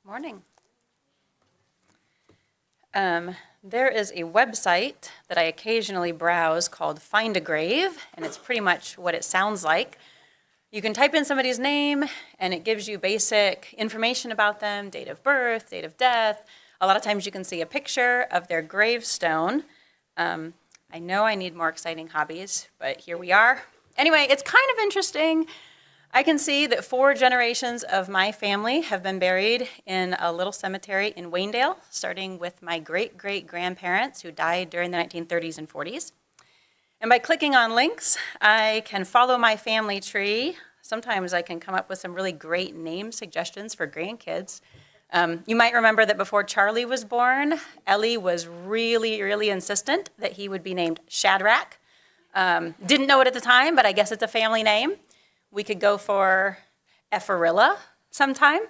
Morning. There is a website that I occasionally browse called Find a Grave, and it's pretty much what it sounds like. You can type in somebody's name, and it gives you basic information about them, date of birth, date of death. A lot of times you can see a picture of their gravestone. I know I need more exciting hobbies, but here we are. Anyway, it's kind of interesting. I can see that 4 generations of my family have been buried in a little cemetery in Waynedale, starting with my great-great-grandparents who died during the 1930s and 40s. And by clicking on links, I can follow my family tree. Sometimes I can come up with some really great name suggestions for grandkids. You might remember that before Charlie was born, Ellie was really insistent that he would be named Shadrach. Didn't know it at the time, but I guess it's a family name. We could go for Effarilla sometime.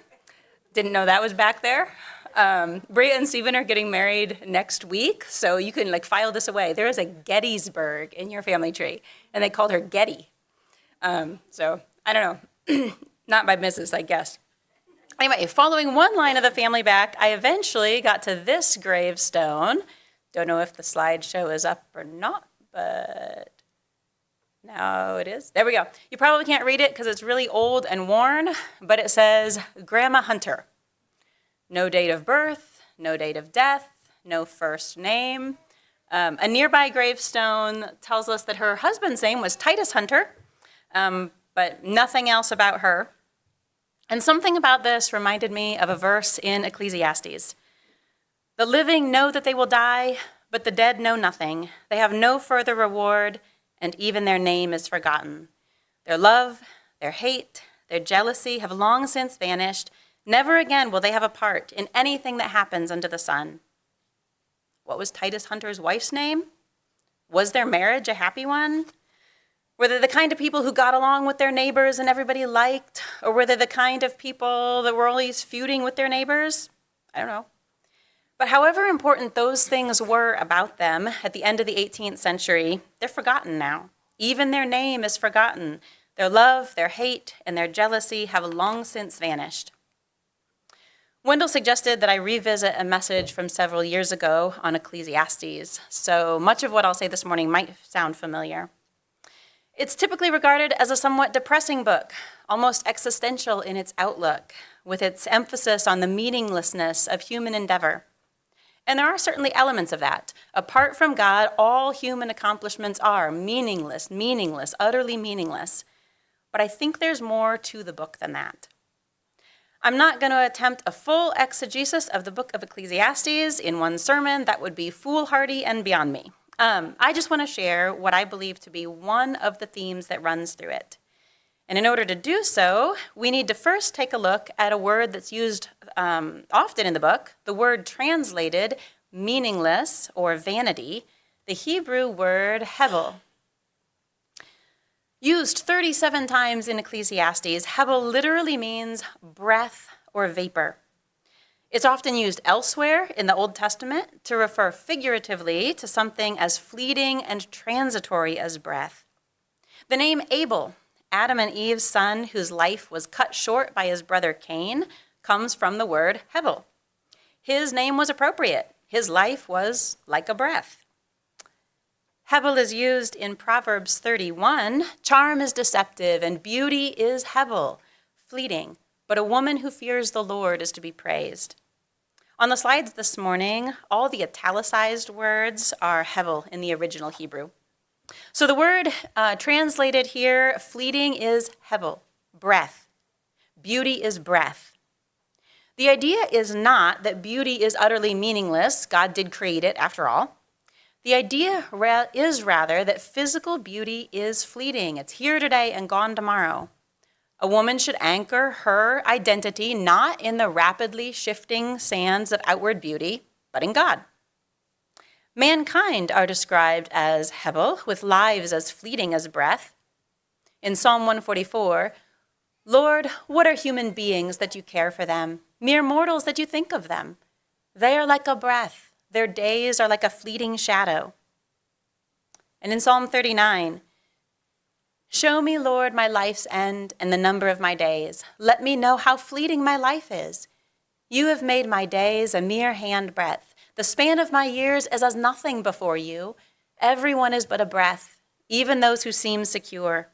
Didn't know that was back there. Bria and Stephen are getting married next week, so you can file this away. There is a Gettysburg in your family tree, and they called her Getty. So I don't know, not by Mrs., I guess. Anyway, following one line of the family back, I eventually got to this gravestone. Don't know if the slideshow is up or not, but now it is. There we go. You probably can't read it because it's really old and worn, but it says Grandma Hunter. No date of birth, no date of death, no first name. A nearby gravestone tells us that her husband's name was Titus Hunter, but nothing else about her. And something about this reminded me of a verse in Ecclesiastes. The living know that they will die, but the dead know nothing. They have no further reward, and even their name is forgotten. Their love, their hate, their jealousy have long since vanished. Never again will they have a part in anything that happens under the sun. What was Titus Hunter's wife's name? Was their marriage a happy one? Were they the kind of people who got along with their neighbors and everybody liked? Or were they the kind of people that were always feuding with their neighbors? I don't know. But however important those things were about them at the end of the 18th century, they're forgotten now. Even their name is forgotten. Their love, their hate, and their jealousy have long since vanished. Wendell suggested that I revisit a message from several years ago on Ecclesiastes, so much of what I'll say this morning might sound familiar. It's typically regarded as a somewhat depressing book, almost existential in its outlook, with its emphasis on the meaninglessness of human endeavor. And there are certainly elements of that. Apart from God, all human accomplishments are meaningless, utterly meaningless. But I think there's more to the book than that. I'm not going to attempt a full exegesis of the book of Ecclesiastes in one sermon. That would be foolhardy and beyond me. I just want to share what I believe to be one of the themes that runs through it. And in order to do so, we need to first take a look at a word that's used often in the book, the word translated meaningless or vanity, the Hebrew word hevel. Used 37 times in Ecclesiastes, hevel literally means breath or vapor. It's often used elsewhere in the Old Testament to refer figuratively to something as fleeting and transitory as breath. The name Abel, Adam and Eve's son whose life was cut short by his brother Cain, comes from the word hevel. His name was appropriate. His life was like a breath. Hevel is used in Proverbs 31. Charm is deceptive and beauty is hevel, fleeting, but a woman who fears the Lord is to be praised. On the slides this morning, all the italicized words are hevel in the original Hebrew. So the word translated here, fleeting, is hevel, breath. Beauty is breath. The idea is not that beauty is utterly meaningless. God did create it, after all. The idea is rather that physical beauty is fleeting. It's here today and gone tomorrow. A woman should anchor her identity not in the rapidly shifting sands of outward beauty, but in God. Mankind are described as hevel, with lives as fleeting as breath. In Psalm 144, Lord, what are human beings that you care for them? Mere mortals that you think of them. They are like a breath. Their days are like a fleeting shadow. And in Psalm 39, show me, Lord, my life's end and the number of my days. Let me know how fleeting my life is. You have made my days a mere handbreadth. The span of my years is as nothing before you. Everyone is but a breath, even those who seem secure.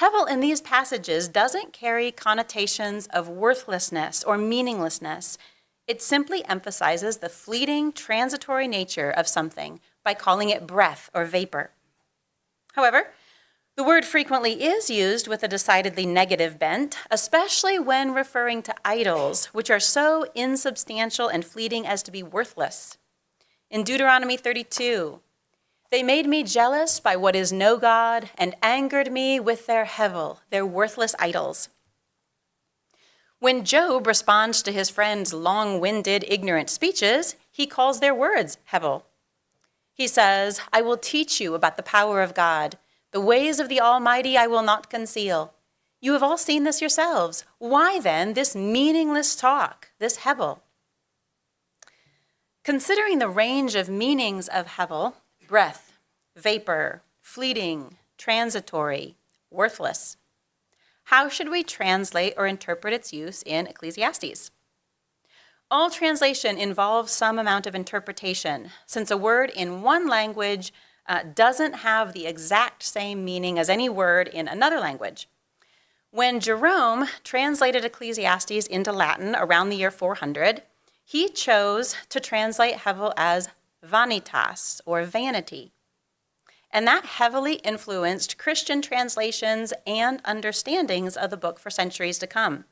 Hevel in these passages doesn't carry connotations of worthlessness or meaninglessness. It simply emphasizes the fleeting, transitory nature of something by calling it breath or vapor. However, the word frequently is used with a decidedly negative bent, especially when referring to idols, which are so insubstantial and fleeting as to be worthless. In Deuteronomy 32, they made me jealous by what is no God and angered me with their hevel, their worthless idols. When Job responds to his friend's long-winded, ignorant speeches, he calls their words hevel. He says, I will teach you about the power of God. The ways of the Almighty I will not conceal. You have all seen this yourselves. Why then this meaningless talk, this hevel? Considering the range of meanings of hevel, breath, vapor, fleeting, transitory, worthless, how should we translate or interpret its use in Ecclesiastes? All translation involves some amount of interpretation, since a word in one language doesn't have the exact same meaning as any word in another language. When Jerome translated Ecclesiastes into Latin around the year 400, he chose to translate hevel as vanitas, or vanity. And that heavily influenced Christian translations and understandings of the book for centuries to come.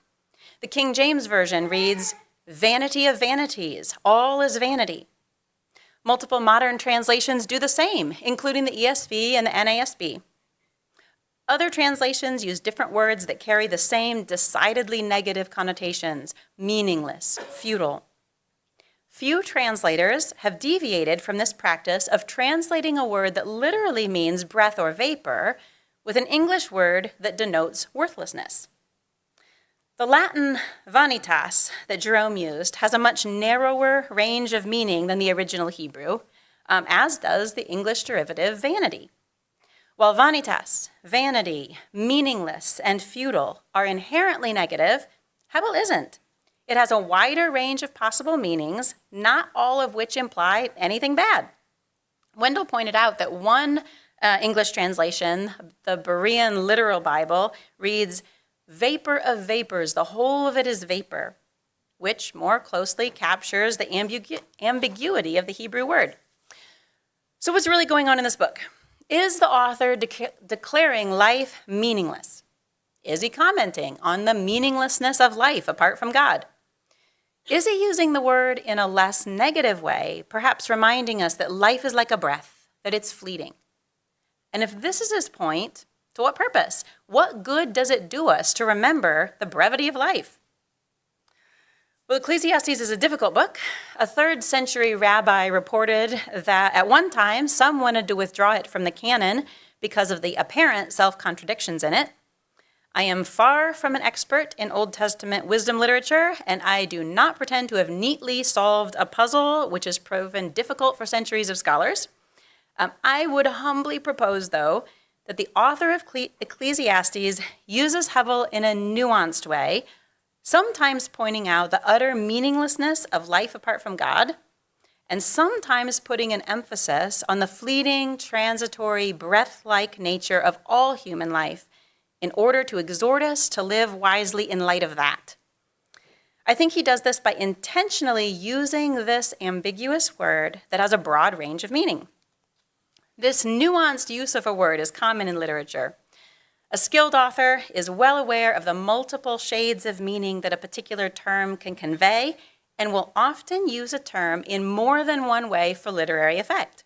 The King James Version reads, vanity of vanities, all is vanity. Multiple modern translations do the same, including the ESV and the NASB. Other translations use different words that carry the same decidedly negative connotations, meaningless, futile. Few translators have deviated from this practice of translating a word that literally means breath or vapor with an English word that denotes worthlessness. The Latin vanitas that Jerome used has a much narrower range of meaning than the original Hebrew, as does the English derivative vanity. While vanitas, vanity, meaningless, and futile are inherently negative, hevel isn't. It has a wider range of possible meanings, not all of which imply anything bad. Wendell pointed out that one English translation, the Berean Literal Bible, reads, vapor of vapors, the whole of it is vapor, which more closely captures the ambiguity of the Hebrew word. So what's really going on in this book? Is the author declaring life meaningless? Is he commenting on the meaninglessness of life apart from God? Is he using the word in a less negative way, perhaps reminding us that life is like a breath, that it's fleeting? And if this is his point, to what purpose? What good does it do us to remember the brevity of life? Well, Ecclesiastes is a difficult book. A 3rd century rabbi reported that at one time some wanted to withdraw it from the canon because of the apparent self-contradictions in it. I am far from an expert in Old Testament wisdom literature, and I do not pretend to have neatly solved a puzzle which has proven difficult for centuries of scholars. I would humbly propose, though, that the author of Ecclesiastes uses hevel in a nuanced way, sometimes pointing out the utter meaninglessness of life apart from God, and sometimes putting an emphasis on the fleeting, transitory, breath-like nature of all human life in order to exhort us to live wisely in light of that. I think he does this by intentionally using this ambiguous word that has a broad range of meaning. This nuanced use of a word is common in literature. A skilled author is well aware of the multiple shades of meaning that a particular term can convey and will often use a term in more than one way for literary effect.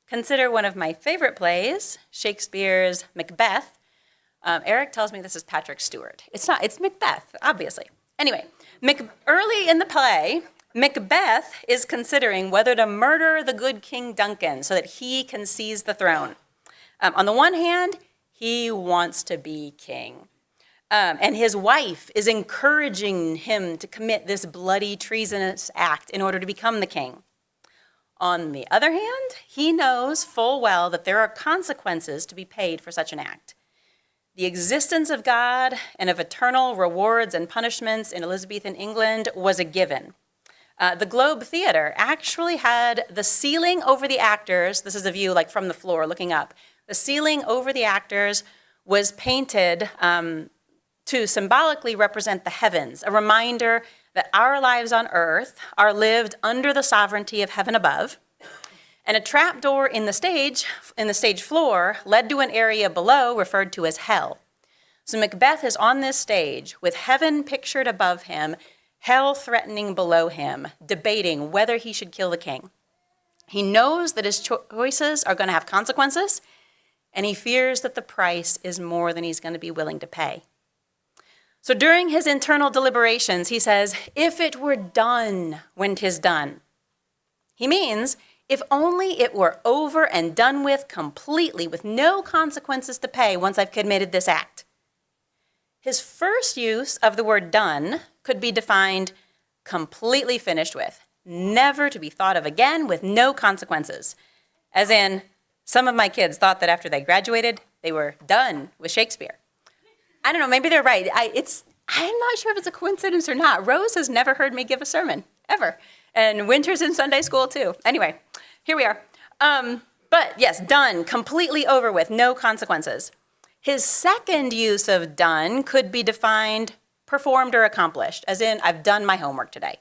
Consider one of my favorite plays, Shakespeare's Macbeth. Eric tells me this is Patrick Stewart. It's not, it's Macbeth, obviously. Anyway, early in the play, Macbeth is considering whether to murder the good King Duncan so that he can seize the throne. On the one hand, he wants to be king. And his wife is encouraging him to commit this bloody, treasonous act in order to become the king. On the other hand, he knows full well that there are consequences to be paid for such an act. The existence of God and of eternal rewards and punishments in Elizabethan England was a given. The Globe Theatre actually had the ceiling over the actors, this is a view like from the floor looking up, the ceiling over the actors was painted to symbolically represent the heavens, a reminder that our lives on earth are lived under the sovereignty of heaven above. And a trapdoor in the stage floor led to an area below referred to as hell. So Macbeth is on this stage with heaven pictured above him, hell threatening below him, debating whether he should kill the king. He knows that his choices are going to have consequences, and he fears that the price is more than he's going to be willing to pay. So during his internal deliberations, he says, "If it were done when 'tis done." He means, if only it were over and done with completely, with no consequences to pay once I've committed this act. His first use of the word done could be defined completely finished with, never to be thought of again with no consequences. As in, some of my kids thought that after they graduated, they were done with Shakespeare. I don't know, maybe they're right. I'm not sure if it's a coincidence or not. Rose has never heard me give a sermon, ever. And Winter's in Sunday school too. Anyway, here we are. But yes, done, completely over with, no consequences. His second use of done could be defined performed or accomplished, as in, I've done my homework today.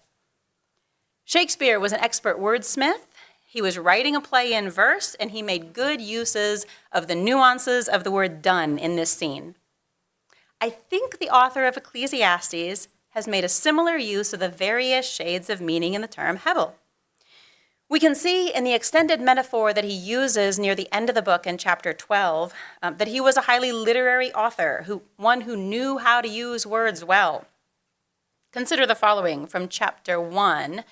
Shakespeare was an expert wordsmith. He was writing a play in verse, and he made good uses of the nuances of the word done in this scene. I think the author of Ecclesiastes has made a similar use of the various shades of meaning in the term hevel. We can see in the extended metaphor that he uses near the end of the book in chapter 12 that he was a highly literary author, one who knew how to use words well. Consider the following from chapter 1.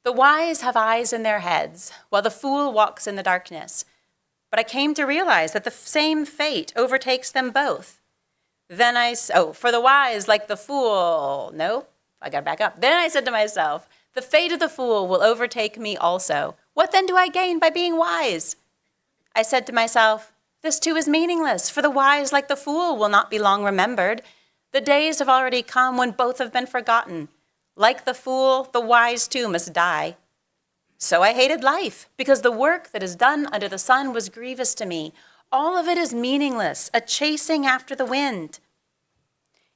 "The wise have eyes in their heads, while the fool walks in the darkness. But I came to realize that the same fate overtakes them both. For the wise, like the fool," no, I gotta back up. "Then I said to myself, the fate of the fool will overtake me also. What then do I gain by being wise? I said to myself, this too is meaningless, for the wise, like the fool, will not be long remembered. The days have already come when both have been forgotten. Like the fool, the wise too must die. So I hated life, because the work that is done under the sun was grievous to me. All of it is meaningless, a chasing after the wind."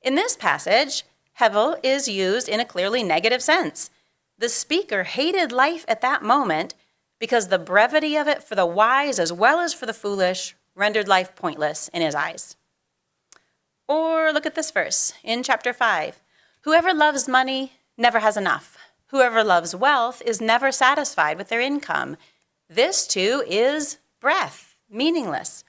In this passage, hevel is used in a clearly negative sense. The speaker hated life at that moment because the brevity of it for the wise as well as for the foolish rendered life pointless in his eyes. Or look at this verse in chapter 5. "Whoever loves money never has enough. Whoever loves wealth is never satisfied with their income. This too is breath, meaningless."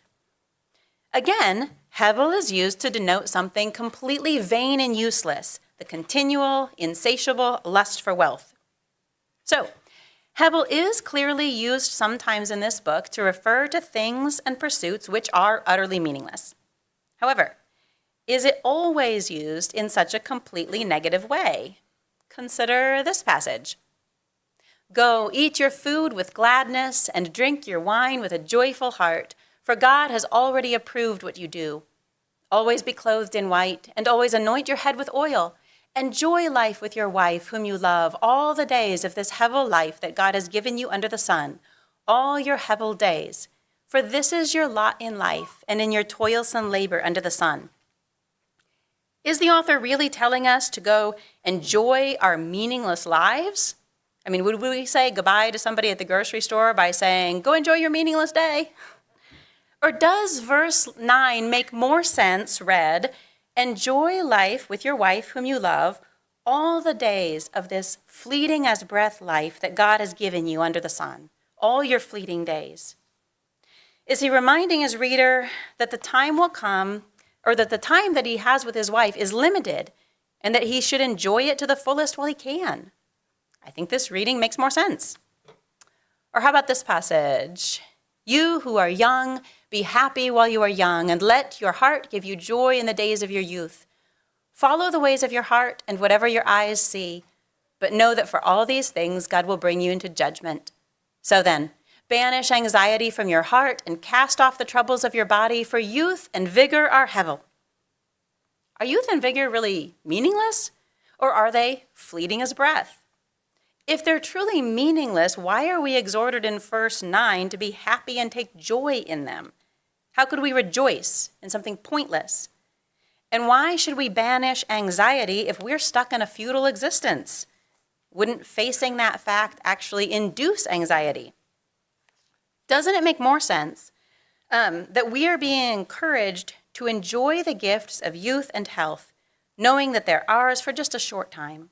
Again, hevel is used to denote something completely vain and useless, the continual, insatiable lust for wealth. So, hevel is clearly used sometimes in this book to refer to things and pursuits which are utterly meaningless. However, is it always used in such a completely negative way? Consider this passage. "Go, eat your food with gladness and drink your wine with a joyful heart, for God has already approved what you do. Always be clothed in white, and always anoint your head with oil. Enjoy life with your wife, whom you love, all the days of this hevel life that God has given you under the sun, all your hevel days. For this is your lot in life, and in your toilsome labor under the sun." Is the author really telling us to go enjoy our meaningless lives? I mean, would we say goodbye to somebody at the grocery store by saying, "Go enjoy your meaningless day"? Or does verse 9 make more sense read, "Enjoy life with your wife whom you love all the days of this fleeting as breath life that God has given you under the sun, all your fleeting days"? Is he reminding his reader that the time will come, or that the time that he has with his wife is limited, and that he should enjoy it to the fullest while he can? I think this reading makes more sense. Or how about this passage? "You who are young, be happy while you are young, and let your heart give you joy in the days of your youth. Follow the ways of your heart and whatever your eyes see, but know that for all these things God will bring you into judgment. So then, banish anxiety from your heart and cast off the troubles of your body, for youth and vigor are hevel. Are youth and vigor really meaningless? Or are they fleeting as breath? If they're truly meaningless, why are we exhorted in verse 9 to be happy and take joy in them? How could we rejoice in something pointless? And why should we banish anxiety if we're stuck in a futile existence? Wouldn't facing that fact actually induce anxiety? Doesn't it make more sense that we are being encouraged to enjoy the gifts of youth and health, knowing that they're ours for just a short time?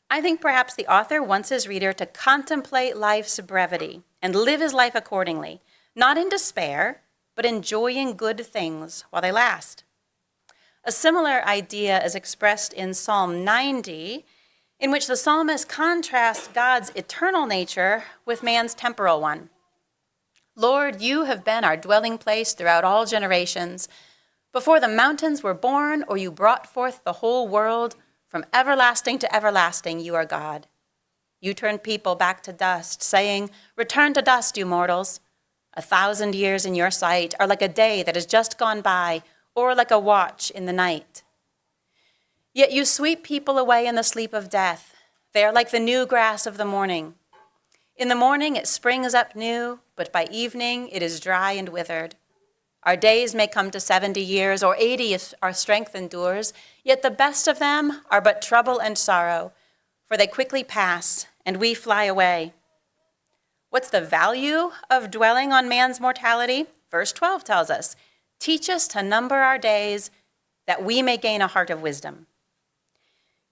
I think perhaps the author wants his reader to contemplate life's brevity and live his life accordingly, not in despair, but enjoying good things while they last. A similar idea is expressed in Psalm 90, in which the psalmist contrasts God's eternal nature with man's temporal one. Lord, you have been our dwelling place throughout all generations. Before the mountains were born, or you brought forth the whole world, from everlasting to everlasting, you are God. You turn people back to dust, saying, return to dust, you mortals. 1,000 years in your sight are like a day that has just gone by, or like a watch in the night. Yet you sweep people away in the sleep of death. They are like the new grass of the morning. In the morning it springs up new, but by evening it is dry and withered. Our days may come to 70 years, or 80 if our strength endures, yet the best of them are but trouble and sorrow, for they quickly pass, and we fly away. What's the value of dwelling on man's mortality? Verse 12 tells us, teach us to number our days, that we may gain a heart of wisdom.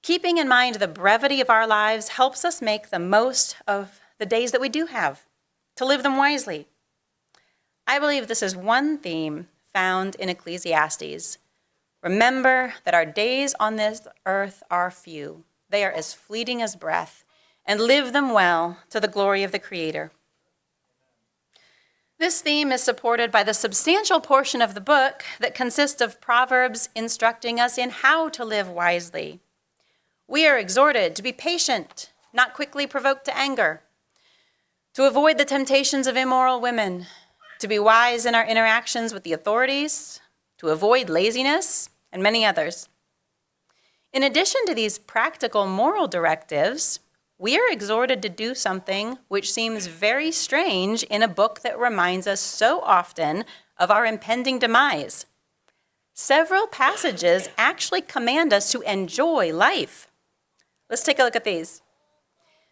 Keeping in mind the brevity of our lives helps us make the most of the days that we do have, to live them wisely. I believe this is one theme found in Ecclesiastes. Remember that our days on this earth are few. They are as fleeting as breath, and live them well to the glory of the Creator. This theme is supported by the substantial portion of the book that consists of Proverbs instructing us in how to live wisely. We are exhorted to be patient, not quickly provoked to anger, to avoid the temptations of immoral women, to be wise in our interactions with the authorities, to avoid laziness, and many others. In addition to these practical moral directives, we are exhorted to do something which seems very strange in a book that reminds us so often of our impending demise. Several passages actually command us to enjoy life. Let's take a look at these.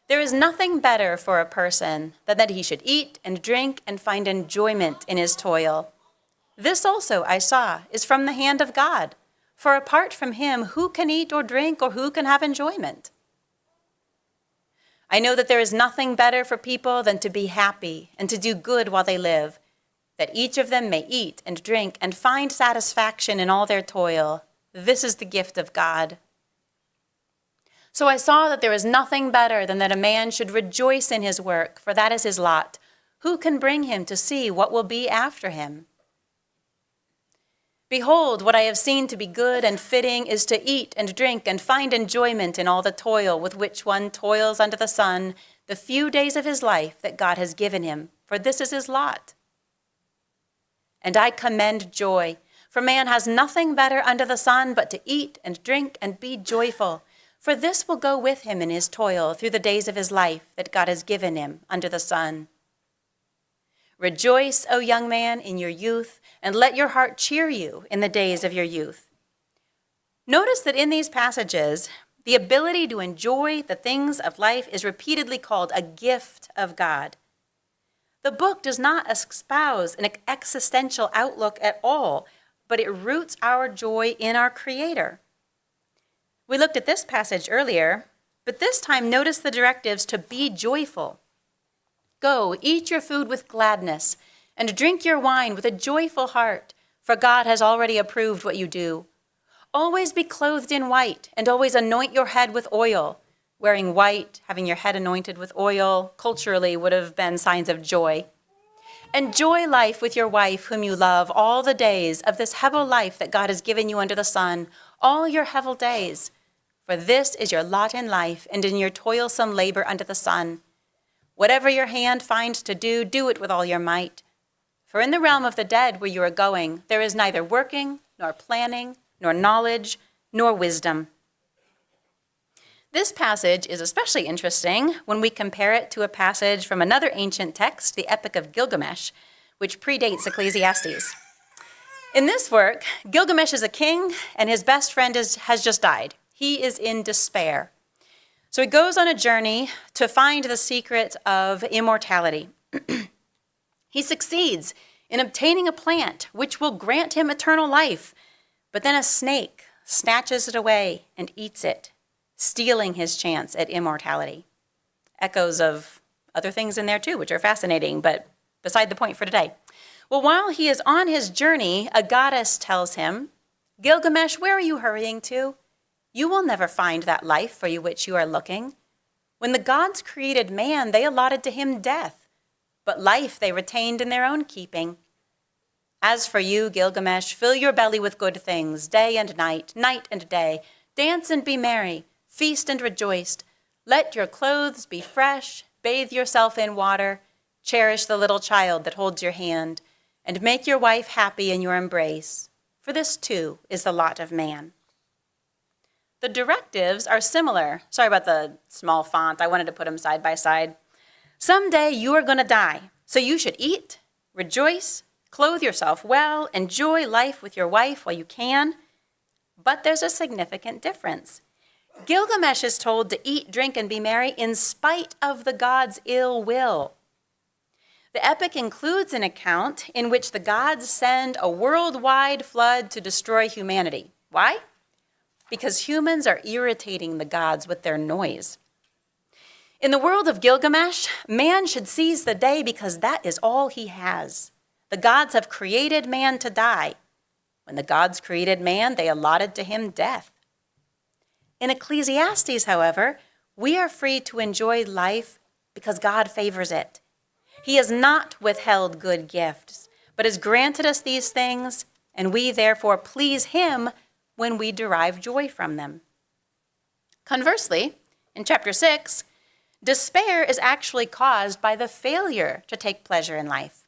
There is nothing better for a person than that he should eat and drink and find enjoyment in his toil. This also, I saw, is from the hand of God. For apart from him, who can eat or drink or who can have enjoyment? I know that there is nothing better for people than to be happy and to do good while they live, that each of them may eat and drink and find satisfaction in all their toil. This is the gift of God. So I saw that there is nothing better than that a man should rejoice in his work, for that is his lot. Who can bring him to see what will be after him? Behold, what I have seen to be good and fitting is to eat and drink and find enjoyment in all the toil with which one toils under the sun, the few days of his life that God has given him, for this is his lot. And I commend joy, for man has nothing better under the sun but to eat and drink and be joyful, for this will go with him in his toil through the days of his life that God has given him under the sun. Rejoice, O young man, in your youth, and let your heart cheer you in the days of your youth. Notice that in these passages, the ability to enjoy the things of life is repeatedly called a gift of God. The book does not espouse an existential outlook at all, but it roots our joy in our Creator. We looked at this passage earlier, but this time notice the directives to be joyful. Go, eat your food with gladness, and drink your wine with a joyful heart, for God has already approved what you do. Always be clothed in white, and always anoint your head with oil. Wearing white, having your head anointed with oil, culturally would have been signs of joy. Enjoy life with your wife, whom you love, all the days of this hevel life that God has given you under the sun, all your hevel days. For this is your lot in life and in your toilsome labor under the sun. Whatever your hand finds to do, do it with all your might. For in the realm of the dead where you are going, there is neither working, nor planning, nor knowledge, nor wisdom. This passage is especially interesting when we compare it to a passage from another ancient text, the Epic of Gilgamesh, which predates Ecclesiastes. In this work, Gilgamesh is a king, and his best friend has just died. He is in despair. So he goes on a journey to find the secret of immortality. He succeeds in obtaining a plant which will grant him eternal life, but then a snake snatches it away and eats it, stealing his chance at immortality. Echoes of other things in there too, which are fascinating, but beside the point for today. Well, while he is on his journey, a goddess tells him, "Gilgamesh, where are you hurrying to? You will never find that life for which you are looking. When the gods created man, they allotted to him death, but life they retained in their own keeping. As for you, Gilgamesh, fill your belly with good things, day and night, night and day. Dance and be merry, feast and rejoice. Let your clothes be fresh, bathe yourself in water, cherish the little child that holds your hand, and make your wife happy in your embrace, for this too is the lot of man." The directives are similar. Sorry about the small font. I wanted to put them side by side. Someday you are going to die, so you should eat, rejoice, clothe yourself well, enjoy life with your wife while you can. But there's a significant difference. Gilgamesh is told to eat, drink, and be merry in spite of the gods' ill will. The epic includes an account in which the gods send a worldwide flood to destroy humanity. Why? Because humans are irritating the gods with their noise. In the world of Gilgamesh, man should seize the day because that is all he has. The gods have created man to die. When the gods created man, they allotted to him death. In Ecclesiastes, however, we are free to enjoy life because God favors it. He has not withheld good gifts, but has granted us these things, and we therefore please him when we derive joy from them. Conversely, in chapter 6, despair is actually caused by the failure to take pleasure in life.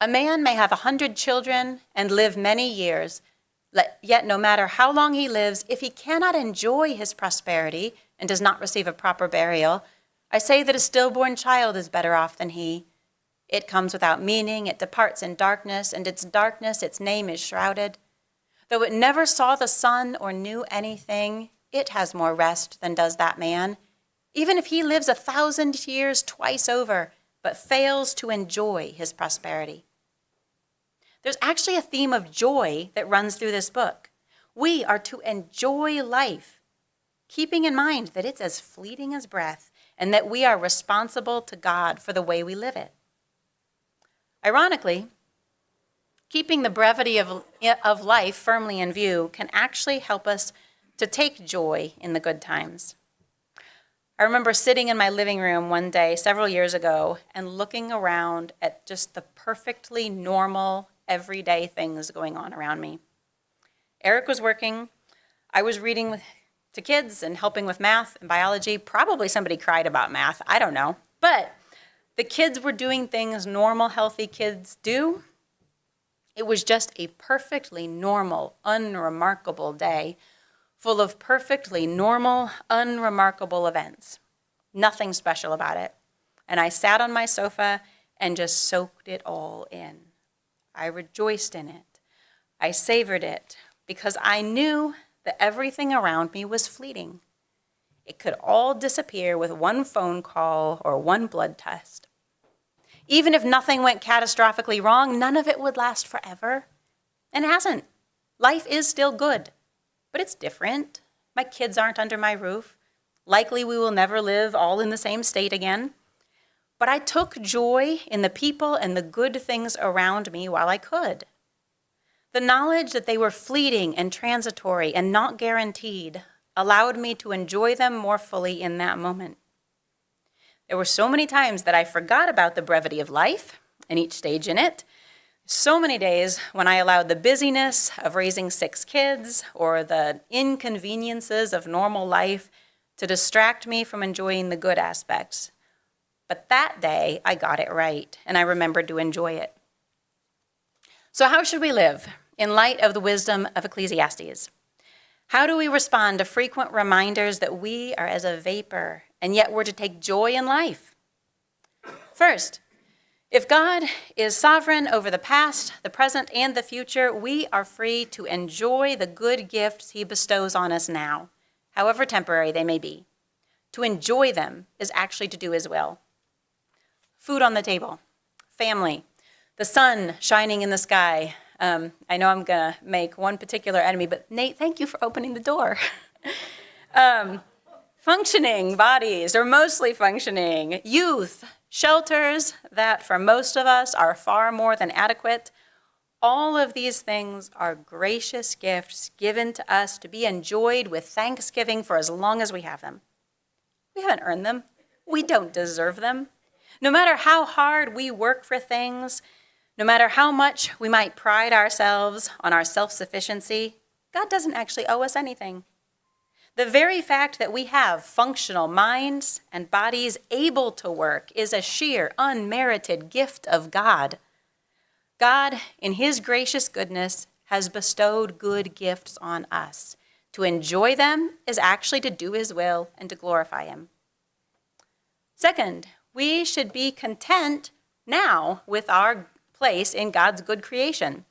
A man may have 100 children and live many years, yet no matter how long he lives, if he cannot enjoy his prosperity and does not receive a proper burial, I say that a stillborn child is better off than he. It comes without meaning, it departs in darkness, and its darkness its name is shrouded. Though it never saw the sun or knew anything, it has more rest than does that man, even if he lives 1,000 years twice over, but fails to enjoy his prosperity. There's actually a theme of joy that runs through this book. We are to enjoy life, keeping in mind that it's as fleeting as breath and that we are responsible to God for the way we live it. Ironically, keeping the brevity of life firmly in view can actually help us to take joy in the good times. I remember sitting in my living room one day several years ago and looking around at just the perfectly normal, everyday things going on around me. Eric was working. I was reading to kids and helping with math and biology. Probably somebody cried about math. I don't know. But the kids were doing things normal, healthy kids do. It was just a perfectly normal, unremarkable day full of perfectly normal, unremarkable events. Nothing special about it. And I sat on my sofa and just soaked it all in. I rejoiced in it. I savored it because I knew that everything around me was fleeting. It could all disappear with one phone call or one blood test. Even if nothing went catastrophically wrong, none of it would last forever. And it hasn't. Life is still good, but it's different. My kids aren't under my roof. Likely we will never live all in the same state again. But I took joy in the people and the good things around me while I could. The knowledge that they were fleeting and transitory and not guaranteed allowed me to enjoy them more fully in that moment. There were so many times that I forgot about the brevity of life and each stage in it. So many days when I allowed the busyness of raising 6 kids or the inconveniences of normal life to distract me from enjoying the good aspects. But that day, I got it right, and I remembered to enjoy it. So how should we live? in light of the wisdom of Ecclesiastes. How do we respond to frequent reminders that we are as a vapor, and yet we're to take joy in life? First, if God is sovereign over the past, the present, and the future, we are free to enjoy the good gifts he bestows on us now, however temporary they may be. To enjoy them is actually to do his will. Food on the table, family, the sun shining in the sky. I know I'm going to make one particular enemy, but Nate, thank you for opening the door. Functioning bodies, or mostly functioning, youth, shelters that for most of us are far more than adequate. All of these things are gracious gifts given to us to be enjoyed with thanksgiving for as long as we have them. We haven't earned them. We don't deserve them. No matter how hard we work for things, no matter how much we might pride ourselves on our self-sufficiency, God doesn't actually owe us anything. The very fact that we have functional minds and bodies able to work is a sheer, unmerited gift of God. God, in his gracious goodness, has bestowed good gifts on us. To enjoy them is actually to do his will and to glorify him. Second, we should be content now with our place in God's good creation.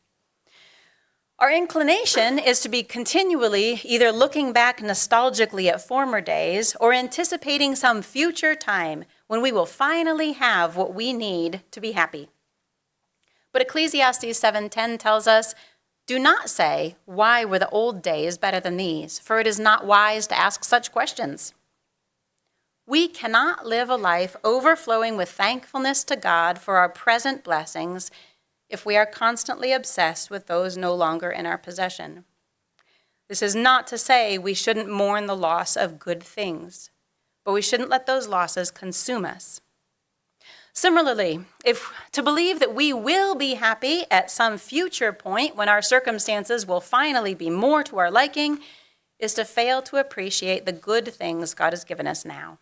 Our inclination is to be continually either looking back nostalgically at former days or anticipating some future time when we will finally have what we need to be happy. But Ecclesiastes 7:10 tells us, "Do not say, 'Why were the old days better than these?' For it is not wise to ask such questions." We cannot live a life overflowing with thankfulness to God for our present blessings if we are constantly obsessed with those no longer in our possession. This is not to say we shouldn't mourn the loss of good things, but we shouldn't let those losses consume us. Similarly, to believe that we will be happy at some future point when our circumstances will finally be more to our liking is to fail to appreciate the good things God has given us now.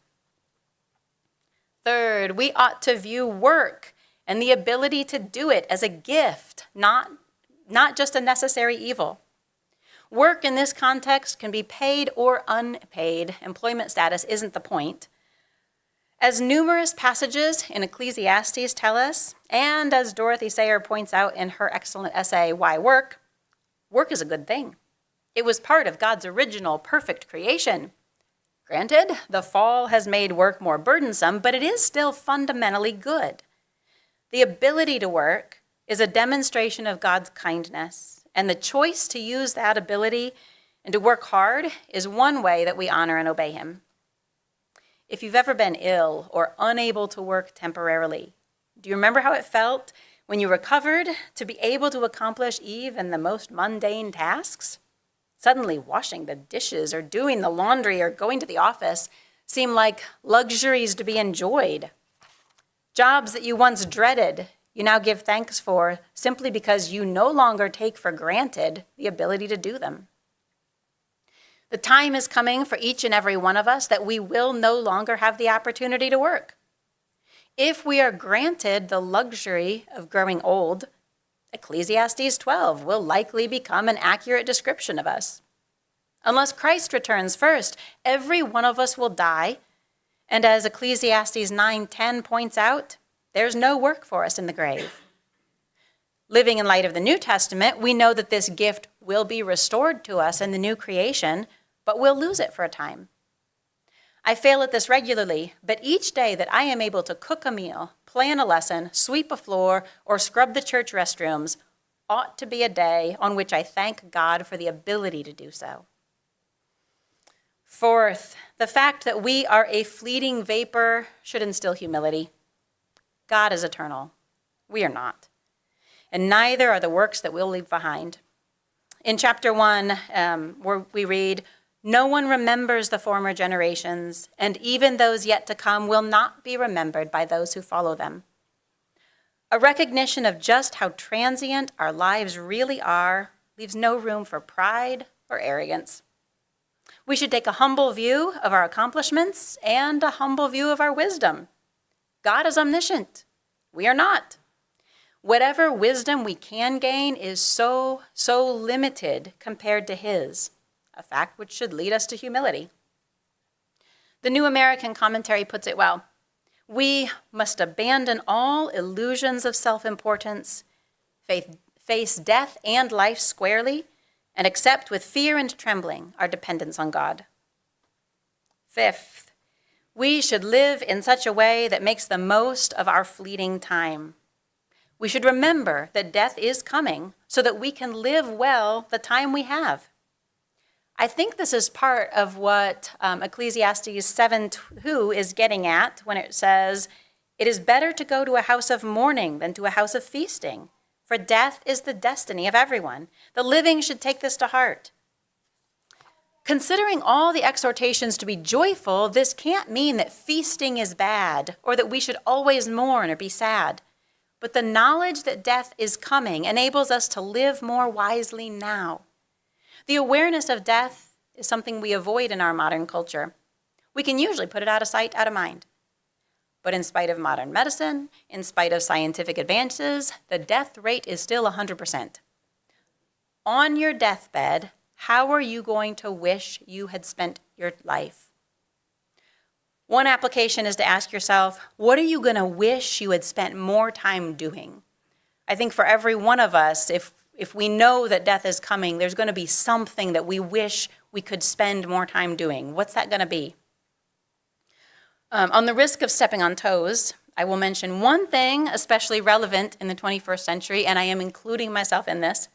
Third, we ought to view work and the ability to do it as a gift, not just a necessary evil. Work in this context can be paid or unpaid. Employment status isn't the point. As numerous passages in Ecclesiastes tell us, and as Dorothy Sayre points out in her excellent essay, Why Work? Work is a good thing. It was part of God's original perfect creation. Granted, the fall has made work more burdensome, but it is still fundamentally good. The ability to work is a demonstration of God's kindness, and the choice to use that ability and to work hard is one way that we honor and obey him. If you've ever been ill or unable to work temporarily, do you remember how it felt when you recovered to be able to accomplish even the most mundane tasks? Suddenly washing the dishes or doing the laundry or going to the office seem like luxuries to be enjoyed. Jobs that you once dreaded, you now give thanks for simply because you no longer take for granted the ability to do them. The time is coming for each and every one of us that we will no longer have the opportunity to work. If we are granted the luxury of growing old, Ecclesiastes 12 will likely become an accurate description of us. Unless Christ returns first, every one of us will die, and as Ecclesiastes 9:10 points out, there's no work for us in the grave. Living in light of the New Testament, we know that this gift will be restored to us in the new creation, but we'll lose it for a time. I fail at this regularly, but each day that I am able to cook a meal, plan a lesson, sweep a floor, or scrub the church restrooms ought to be a day on which I thank God for the ability to do so. Fourth, the fact that we are a fleeting vapor should instill humility. God is eternal. We are not. And neither are the works that we'll leave behind. In chapter 1, where we read, "No one remembers the former generations, and even those yet to come will not be remembered by those who follow them." A recognition of just how transient our lives really are leaves no room for pride or arrogance. We should take a humble view of our accomplishments and a humble view of our wisdom. God is omniscient. We are not. Whatever wisdom we can gain is so limited compared to his, a fact which should lead us to humility. The New American Commentary puts it well. We must abandon all illusions of self-importance, face death and life squarely, and accept with fear and trembling our dependence on God. Fifth, we should live in such a way that makes the most of our fleeting time. We should remember that death is coming so that we can live well the time we have. I think this is part of what Ecclesiastes 7:2 is getting at when it says, "It is better to go to a house of mourning than to a house of feasting, for death is the destiny of everyone. The living should take this to heart." Considering all the exhortations to be joyful, this can't mean that feasting is bad or that we should always mourn or be sad. But the knowledge that death is coming enables us to live more wisely now. The awareness of death is something we avoid in our modern culture. We can usually put it out of sight, out of mind. But in spite of modern medicine, in spite of scientific advances, the death rate is still 100%. On your deathbed, how are you going to wish you had spent your life? One application is to ask yourself, what are you going to wish you had spent more time doing? I think for every one of us, if we know that death is coming, there's going to be something that we wish we could spend more time doing. What's that going to be? On the risk of stepping on toes, I will mention one thing especially relevant in the 21st century, and I am including myself in this.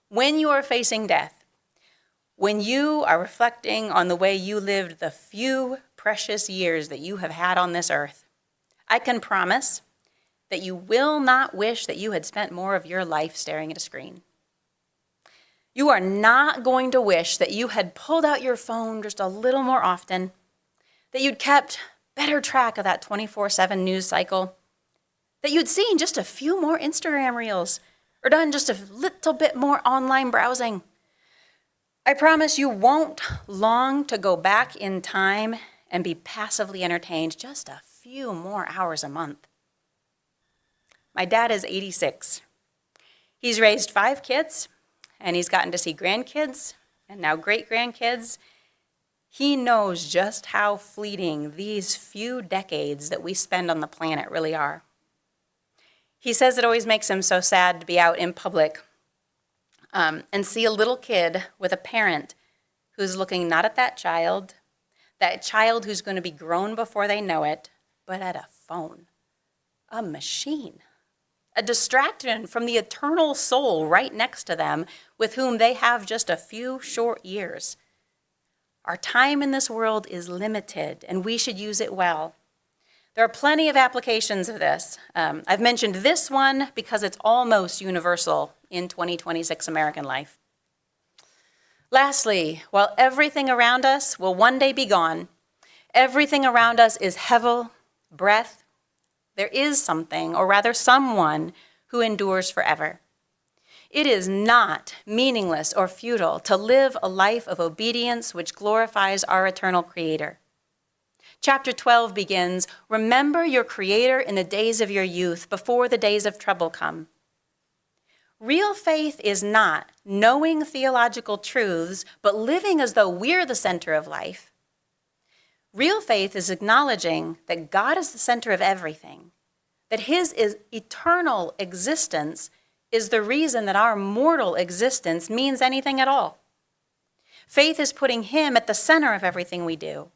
When you are facing death, when you are reflecting on the way you lived the few precious years that you have had on this earth, I can promise that you will not wish that you had spent more of your life staring at a screen. You are not going to wish that you had pulled out your phone just a little more often, that you'd kept better track of that 24/7 news cycle, that you'd seen just a few more Instagram reels or done just a little bit more online browsing. I promise you won't long to go back in time and be passively entertained just a few more hours a month. My dad is 86. He's raised 5 kids, and he's gotten to see grandkids and now great-grandkids. He knows just how fleeting these few decades that we spend on the planet really are. He says it always makes him so sad to be out in public and see a little kid with a parent who's looking not at that child who's going to be grown before they know it, but at a phone, a machine, a distraction from the eternal soul right next to them with whom they have just a few short years. Our time in this world is limited, and we should use it well. There are plenty of applications of this. I've mentioned this one because it's almost universal in 2026 American life. Lastly, while everything around us will one day be gone, everything around us is hevel, breath, there is something, or rather someone, who endures forever. It is not meaningless or futile to live a life of obedience which glorifies our eternal Creator. Chapter 12 begins, "Remember your Creator in the days of your youth, before the days of trouble come." Real faith is not knowing theological truths, but living as though we're the center of life. Real faith is acknowledging that God is the center of everything, that his eternal existence is the reason that our mortal existence means anything at all. Faith is putting him at the center of everything we do.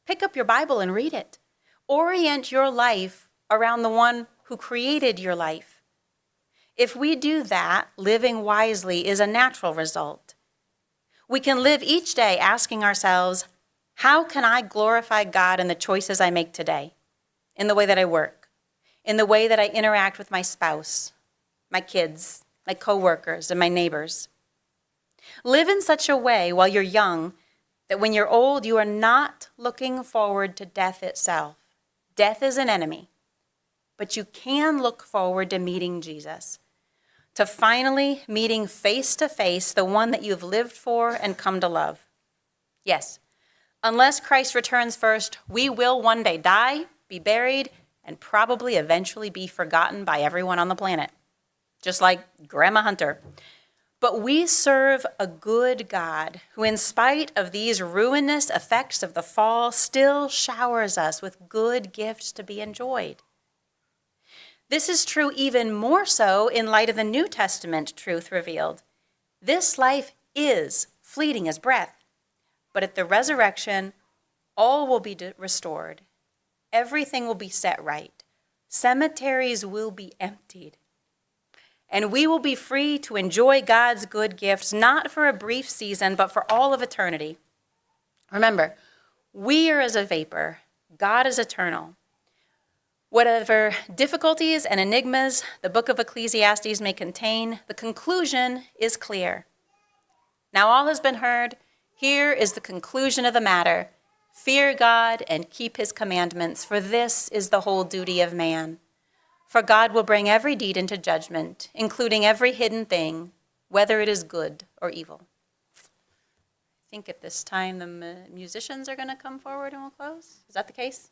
Pick up your Bible and read it. Orient your life around the one who created your life. If we do that, living wisely is a natural result. We can live each day asking ourselves, how can I glorify God in the choices I make today? In the way that I work, in the way that I interact with my spouse, my kids, my coworkers, and my neighbors. Live in such a way while you're young that when you're old, you are not looking forward to death itself. Death is an enemy, but you can look forward to meeting Jesus, to finally meeting face to face the one that you've lived for and come to love. Yes, unless Christ returns first, we will one day die, be buried, and probably eventually be forgotten by everyone on the planet, just like Grandma Hunter. But we serve a good God who, in spite of these ruinous effects of the fall, still showers us with good gifts to be enjoyed. This is true even more so in light of the New Testament truth revealed. This life is fleeting as breath, but at the resurrection, all will be restored. Everything will be set right. Cemeteries will be emptied. And we will be free to enjoy God's good gifts, not for a brief season, but for all of eternity. Remember, we are as a vapor. God is eternal. Whatever difficulties and enigmas the book of Ecclesiastes may contain, the conclusion is clear. Now all has been heard. Here is the conclusion of the matter. Fear God and keep his commandments, for this is the whole duty of man. For God will bring every deed into judgment, including every hidden thing, whether it is good or evil. I think at this time the musicians are going to come forward and we'll close. Is that the case?